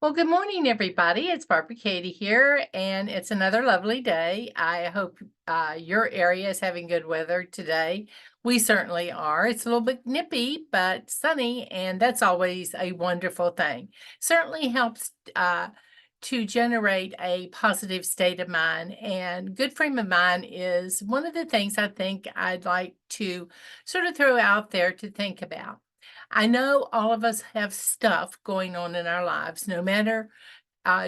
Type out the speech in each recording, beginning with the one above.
Well, good morning, everybody. It's Barbara Katie here, and it's another lovely day. I hope your area is having good weather today. We certainly are. It's a little bit nippy, but sunny, and that's always a wonderful thing. Certainly helps to generate a positive state of mind, and good frame of mind is one of the things I think I'd like to sort of throw out there to think about. I know all of us have stuff going on in our lives, no matter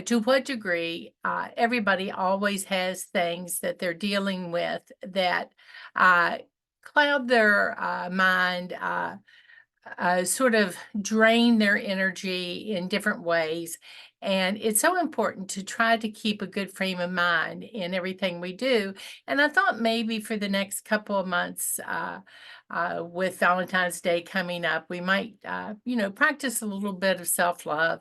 to what degree. Everybody always has things that they're dealing with that uh, cloud their mind, sort of drain their energy in different ways. And it's so important to try to keep a good frame of mind in everything we do. And I thought maybe for the next couple of months, with Valentine's Day coming up, we might, practice a little bit of self love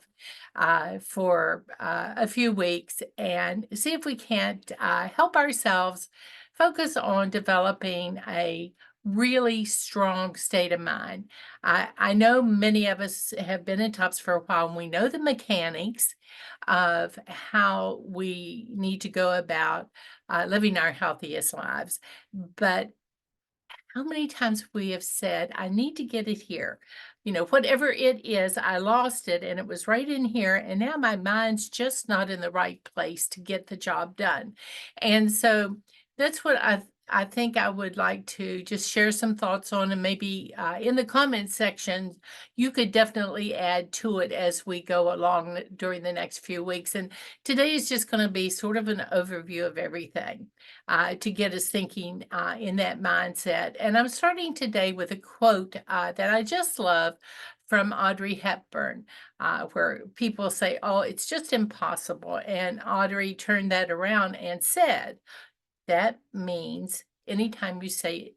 for a few weeks and see if we can't help ourselves focus on developing a really strong state of mind. I know many of us have been in TOPS for a while, and we know the mechanics of how we need to go about living our healthiest lives. But how many times we have said, I need to get it here. Whatever it is, I lost it and it was right in here. And now my mind's just not in the right place to get the job done. And so that's what I think I would like to just share some thoughts on, and maybe in the comment section, you could definitely add to it as we go along during the next few weeks. And today is just going to be sort of an overview of everything to get us thinking in that mindset. And I'm starting today with a quote that I just love from Audrey Hepburn, where people say, "Oh, it's just impossible." And Audrey turned that around and said, that means anytime you say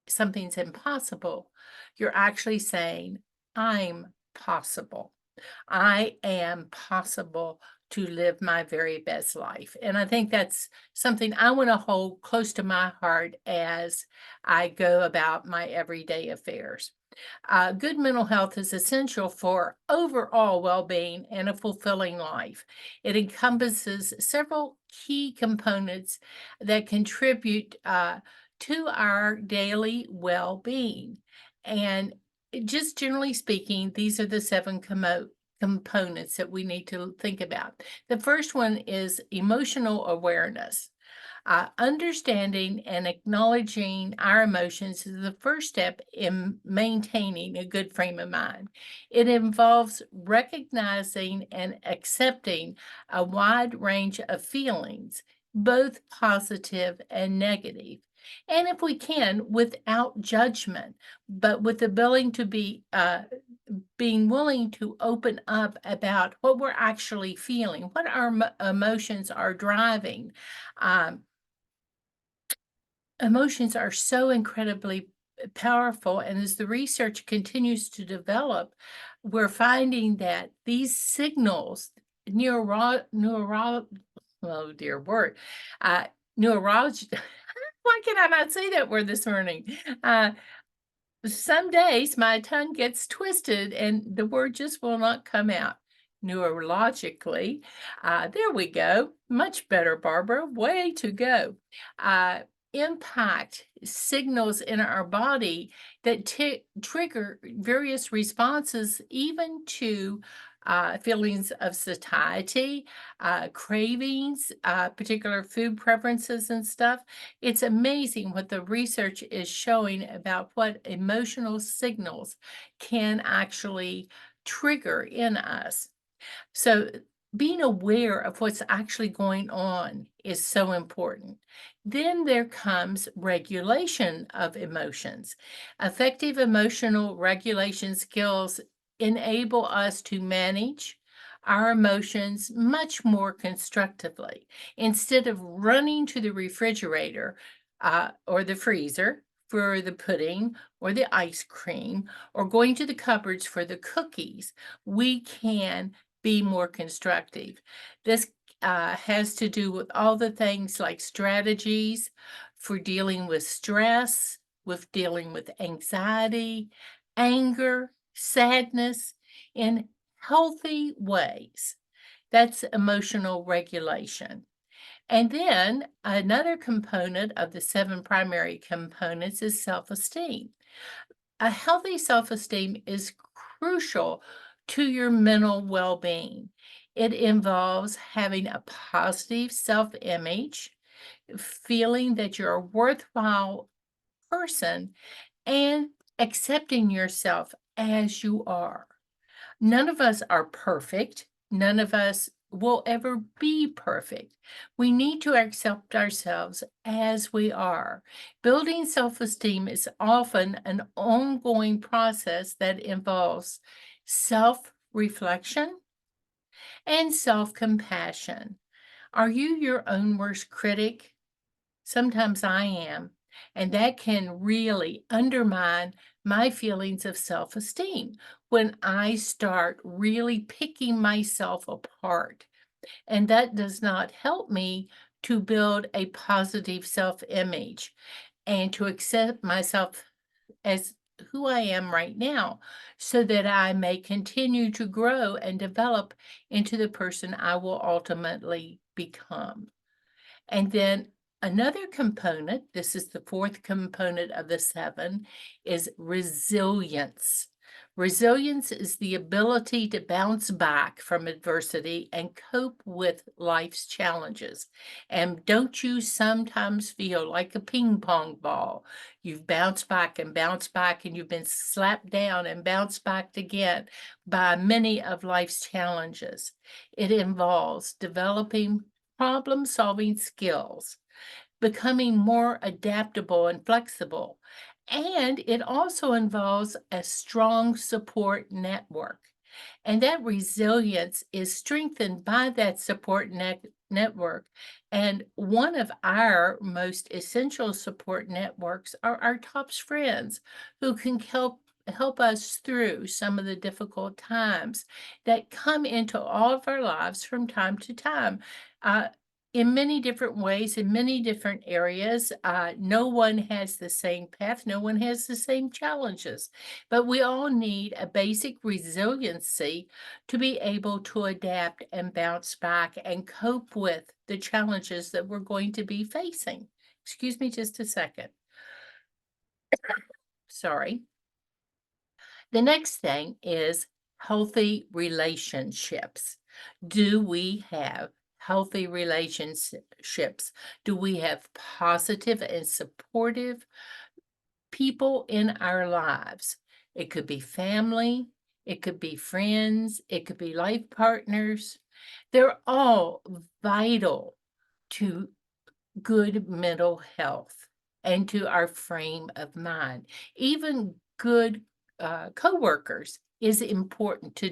something's impossible, you're actually saying, I'm possible. I am possible to live my very best life. And I think that's something I want to hold close to my heart as I go about my everyday affairs. Good mental health is essential for overall well being and a fulfilling life. It encompasses several key components that contribute to our daily well being. And just generally speaking, these are the seven components that we need to think about. The first one is emotional awareness. Understanding and acknowledging our emotions is the first step in maintaining a good frame of mind. It involves recognizing and accepting a wide range of feelings, both positive and negative. And if we can, without judgment, but with the ability to be being willing to open up about what we're actually feeling, what our emotions are driving. Um, Emotions are so incredibly powerful, and as the research continues to develop, we're finding that these signals, neuro oh dear word, uh, neurolog why can I not say that word this morning? Uh, some days my tongue gets twisted and the word just will not come out. Neurologically, there we go. Much better, Barbara. Way to go. Uh, Impact signals in our body that trigger various responses, even to feelings of satiety, cravings, particular food preferences, and stuff. It's amazing what the research is showing about what emotional signals can actually trigger in us. So, being aware of what's actually going on is so important. Then there comes regulation of emotions. Effective emotional regulation skills enable us to manage our emotions much more constructively. Instead of running to the refrigerator or the freezer for the pudding or the ice cream, or going to the cupboards for the cookies, we can be more constructive. This has to do with all the things like strategies for dealing with stress, with dealing with anxiety, anger, sadness in healthy ways. That's emotional regulation. And then another component of the 7 primary components is self-esteem. A healthy self-esteem is crucial to your mental well-being. It involves having a positive self-image, feeling that you're a worthwhile person, and accepting yourself as you are. None of us are perfect. None of us will ever be perfect. We need to accept ourselves as we are. Building self esteem is often an ongoing process that involves self reflection and self compassion. Are you your own worst critic? Sometimes I am, and that can really undermine my feelings of self esteem when I start really picking myself apart. And that does not help me to build a positive self image and to accept myself as who I am right now so that I may continue to grow and develop into the person I will ultimately become. And then another component, this is the fourth component of the 7, is resilience. Resilience is the ability to bounce back from adversity and cope with life's challenges. And don't you sometimes feel like a ping pong ball? You've bounced back, and you've been slapped down and bounced back again by many of life's challenges. It involves developing problem-solving skills, becoming more adaptable and flexible. And it also involves a strong support network. And that resilience is strengthened by that support network. And one of our most essential support networks are our top friends who can help us through some of the difficult times that come into all of our lives from time to time. Uh, in many different ways, in many different areas. No one has the same path, no one has the same challenges, but we all need a basic resiliency to be able to adapt and bounce back and cope with the challenges that we're going to be facing. Excuse me just a second. Sorry. The next thing is healthy relationships. Do we have healthy relationships? Do we have positive and supportive people in our lives? It could be family, it could be friends, it could be life partners. They're all vital to good mental health and to our frame of mind. Even good coworkers is important to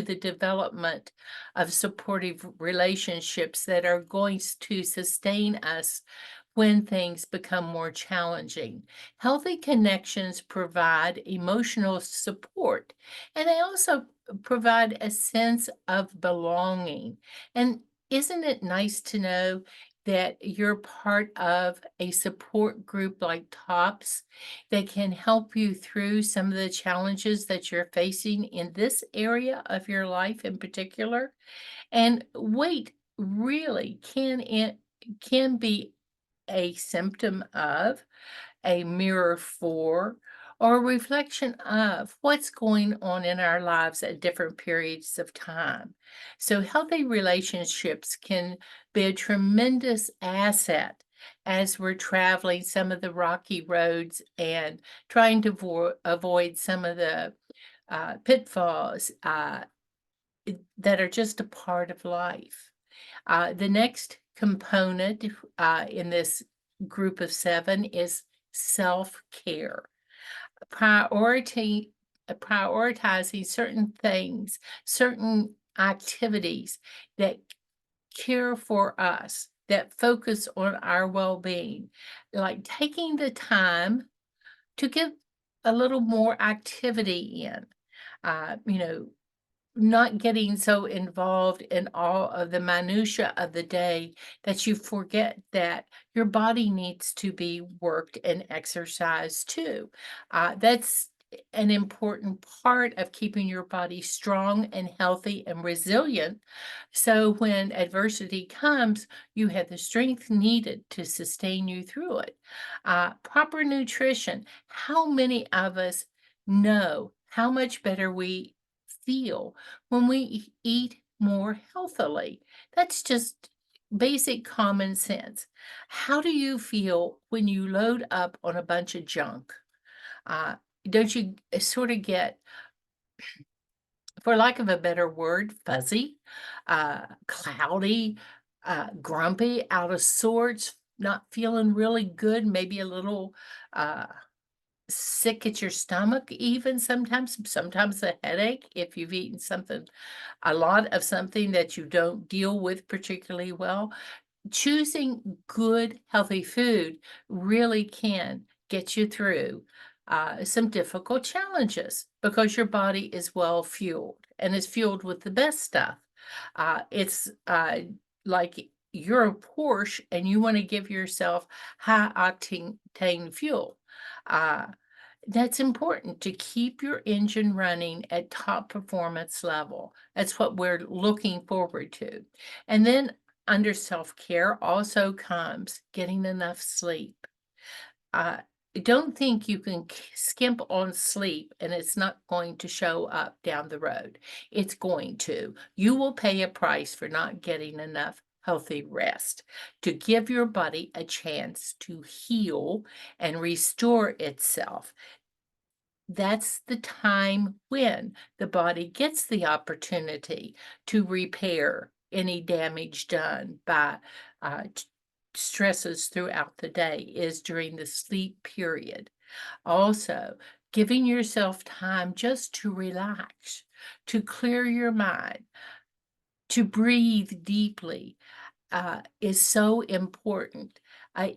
the development of supportive relationships that are going to sustain us when things become more challenging. Healthy connections provide emotional support, and they also provide a sense of belonging. And isn't it nice to know that you're part of a support group like TOPS that can help you through some of the challenges that you're facing in this area of your life in particular? And weight really can be a symptom of, a mirror for, or a reflection of what's going on in our lives at different periods of time. So, healthy relationships can be a tremendous asset as we're traveling some of the rocky roads and trying to avoid some of the pitfalls that are just a part of life. The next component in this group of 7 is self-care. Priority Prioritizing certain things, certain activities that care for us, that focus on our well-being, like taking the time to get a little more activity in. You know, not getting so involved in all of the minutia of the day that you forget that your body needs to be worked and exercised too. That's an important part of keeping your body strong and healthy and resilient. So when adversity comes, you have the strength needed to sustain you through it. Proper nutrition. How many of us know how much better we feel when we eat more healthily? That's just basic common sense. How do you feel when you load up on a bunch of junk? Uh, don't you sort of get, for lack of a better word, fuzzy, cloudy, grumpy, out of sorts, not feeling really good, maybe a little uh, sick at your stomach, even sometimes a headache if you've eaten something, a lot of something that you don't deal with particularly well? Choosing good, healthy food really can get you through some difficult challenges because your body is well fueled and is fueled with the best stuff. It's like you're a Porsche and you want to give yourself high octane fuel. Uh, that's important to keep your engine running at top performance level. That's what we're looking forward to. And then under self-care also comes getting enough sleep. Uh, don't think you can skimp on sleep and it's not going to show up down the road. It's going to. You will pay a price for not getting enough healthy rest to give your body a chance to heal and restore itself. That's the time when the body gets the opportunity to repair any damage done by stresses throughout the day is during the sleep period. Also, giving yourself time just to relax, to clear your mind, to breathe deeply is so important.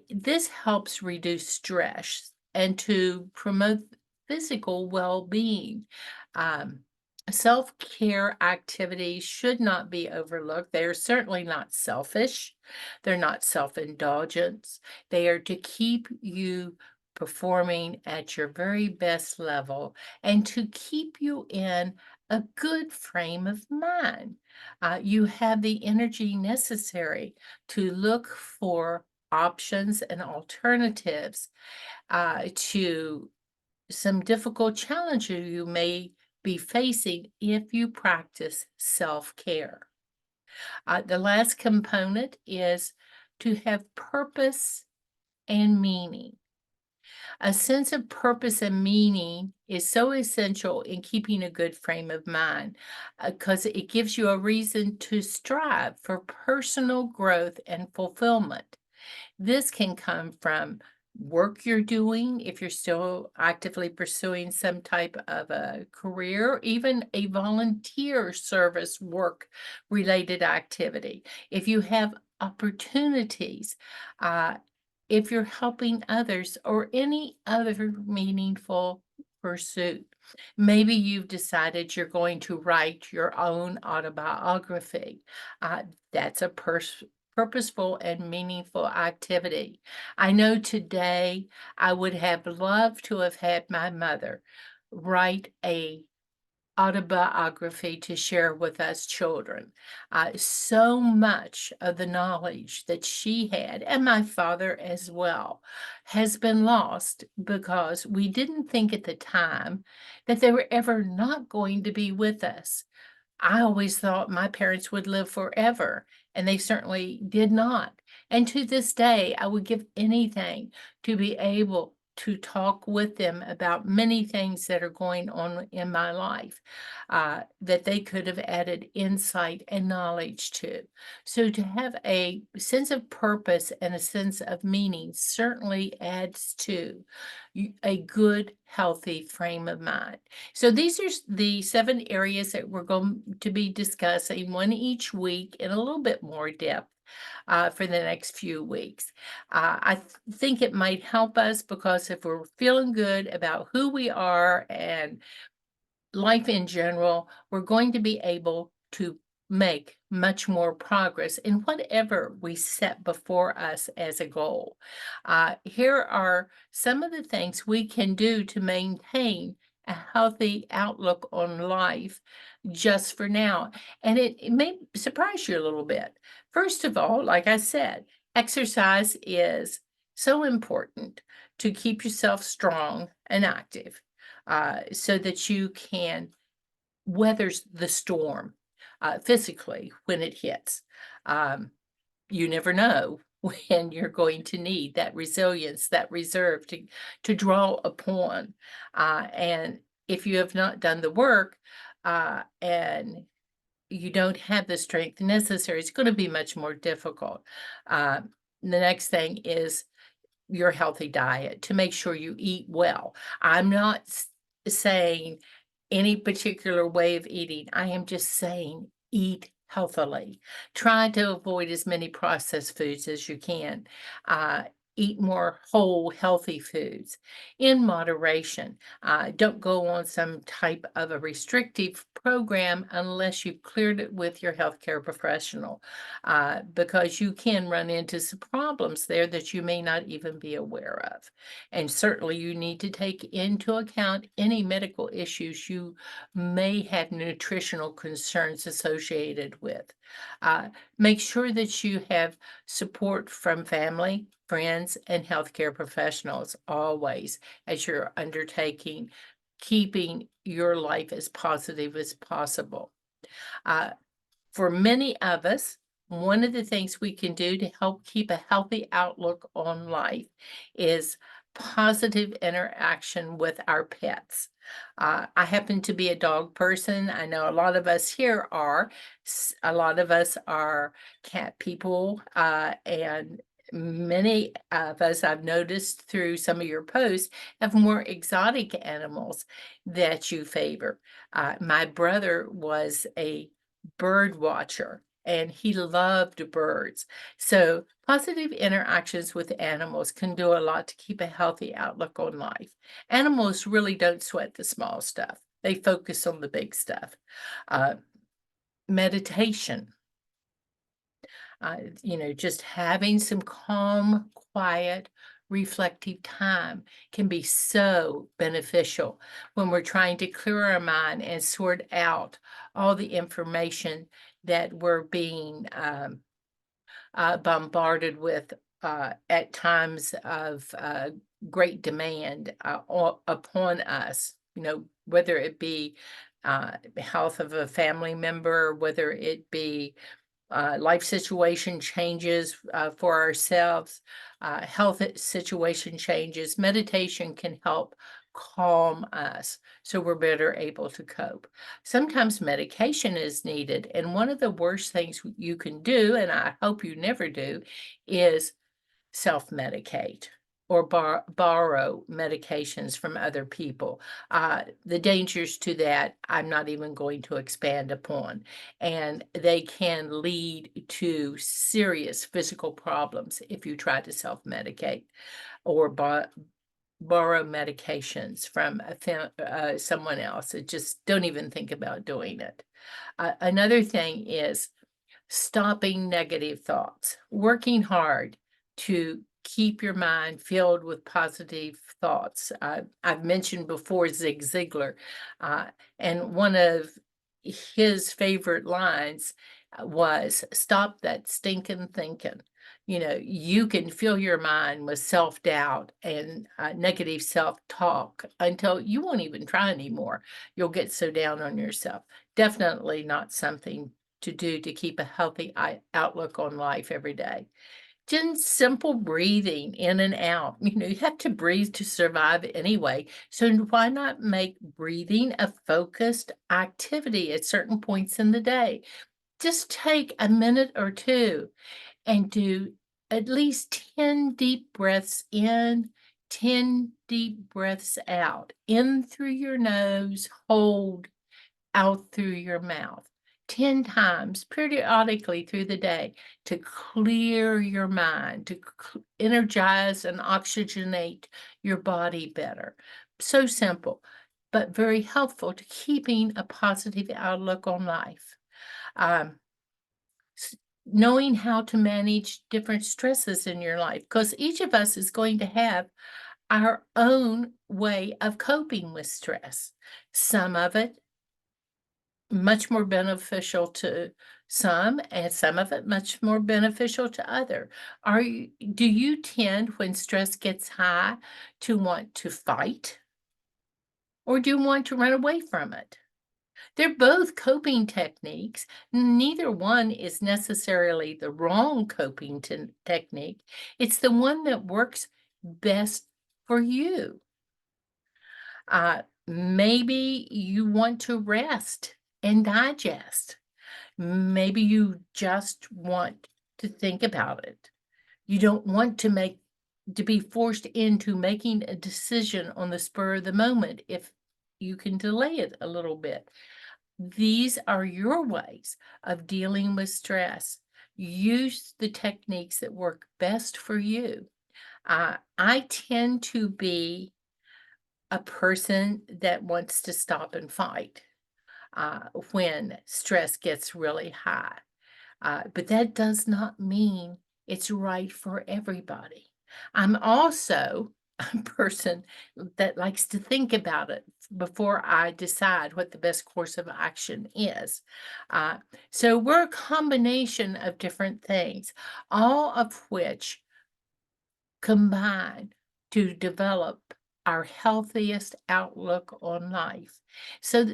This helps reduce stress and to promote physical well-being. Um, Self-care activities should not be overlooked. They are certainly not selfish. They're not self-indulgence. They are to keep you performing at your very best level and to keep you in a good frame of mind. You have the energy necessary to look for options and alternatives to some difficult challenges you may be facing if you practice self-care. The last component is to have purpose and meaning. A sense of purpose and meaning is so essential in keeping a good frame of mind because it gives you a reason to strive for personal growth and fulfillment. This can come from work you're doing if you're still actively pursuing some type of a career, even a volunteer service work related activity. If you have opportunities, uh, if you're helping others or any other meaningful pursuit. Maybe you've decided you're going to write your own autobiography. Uh, that's a purposeful and meaningful activity. I know today I would have loved to have had my mother write a autobiography to share with us children. So much of the knowledge that she had, and my father as well, has been lost because we didn't think at the time that they were ever not going to be with us. I always thought my parents would live forever, and they certainly did not. And to this day, I would give anything to be able to talk with them about many things that are going on in my life that they could have added insight and knowledge to. So to have a sense of purpose and a sense of meaning certainly adds to a good, healthy frame of mind. So these are the 7 areas that we're going to be discussing, one each week in a little bit more depth for the next few weeks. Think it might help us because if we're feeling good about who we are and life in general, we're going to be able to make much more progress in whatever we set before us as a goal. Here are some of the things we can do to maintain a healthy outlook on life just for now. And it may surprise you a little bit. First of all, like I said, exercise is so important to keep yourself strong and active so that you can weather the storm physically when it hits. Um, you never know when you're going to need that resilience, that reserve to draw upon. And if you have not done the work and you don't have the strength necessary, it's going to be much more difficult. Uh, the next thing is your healthy diet to make sure you eat well. I'm not saying any particular way of eating. I am just saying eat healthily. Try to avoid as many processed foods as you can. Uh, Eat more whole, healthy foods in moderation. Don't go on some type of a restrictive program unless you've cleared it with your healthcare professional, because you can run into some problems there that you may not even be aware of. And certainly you need to take into account any medical issues you may have nutritional concerns associated with. Uh, Make sure that you have support from family, friends, and healthcare professionals always as you're undertaking keeping your life as positive as possible. Uh, for many of us, one of the things we can do to help keep a healthy outlook on life is positive interaction with our pets. I happen to be a dog person. I know a lot of us here are. A lot of us are cat people, and many of us, I've noticed through some of your posts, have more exotic animals that you favor. My brother was a bird watcher and he loved birds. So positive interactions with animals can do a lot to keep a healthy outlook on life. Animals really don't sweat the small stuff. They focus on the big stuff. Uh, Meditation, just having some calm, quiet, reflective time can be so beneficial when we're trying to clear our mind and sort out all the information that we're being bombarded with at times of great demand upon us, whether it be health of a family member, whether it be life situation changes for ourselves, health situation changes. Meditation can help calm us so we're better able to cope. Sometimes medication is needed, and one of the worst things you can do, and I hope you never do, is self-medicate or borrow medications from other people. The dangers to that, I'm not even going to expand upon. And they can lead to serious physical problems if you try to self-medicate or borrow medications from someone else. Just don't even think about doing it. Another thing is stopping negative thoughts, working hard to keep your mind filled with positive thoughts. I've mentioned before Zig Ziglar, uh, and one of his favorite lines was stop that stinking thinking. You can fill your mind with self doubt and negative self talk until you won't even try anymore. You'll get so down on yourself. Definitely not something to do to keep a healthy outlook on life every day. Just simple breathing in and out. You have to breathe to survive anyway. So why not make breathing a focused activity at certain points in the day? Just take a minute or two and do at least 10 deep breaths in, 10 deep breaths out. In through your nose, hold out through your mouth 10 times periodically through the day to clear your mind, to energize and oxygenate your body better. So simple, but very helpful to keeping a positive outlook on life. Um, Knowing how to manage different stresses in your life, because each of us is going to have our own way of coping with stress. Some of it much more beneficial to some, and some of it much more beneficial to other. Do you tend, when stress gets high, to want to fight, or do you want to run away from it? They're both coping techniques. Neither one is necessarily the wrong coping technique. It's the one that works best for you. Maybe you want to rest and digest. Maybe you just want to think about it. You don't want to be forced into making a decision on the spur of the moment if you can delay it a little bit. These are your ways of dealing with stress. Use the techniques that work best for you. I tend to be a person that wants to stop and fight when stress gets really high. But that does not mean it's right for everybody. I'm also a person that likes to think about it before I decide what the best course of action is. Uh, so we're a combination of different things, all of which combine to develop our healthiest outlook on life. So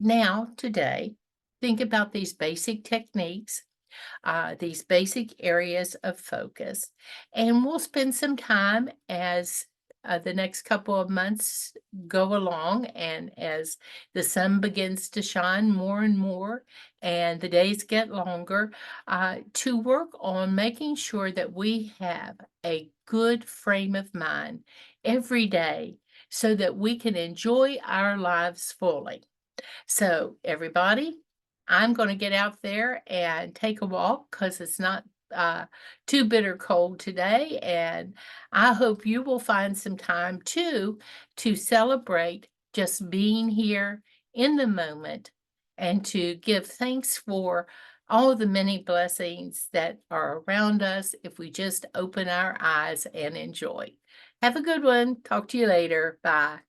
now, today, think about these basic techniques, these basic areas of focus, and we'll spend some time as the next couple of months go along and as the sun begins to shine more and more and the days get longer, to work on making sure that we have a good frame of mind every day so that we can enjoy our lives fully. So, everybody, I'm gonna get out there and take a walk because it's not, uh, too bitter cold today, and I hope you will find some time too to celebrate just being here in the moment and to give thanks for all the many blessings that are around us if we just open our eyes and enjoy. Have a good one. Talk to you later. Bye.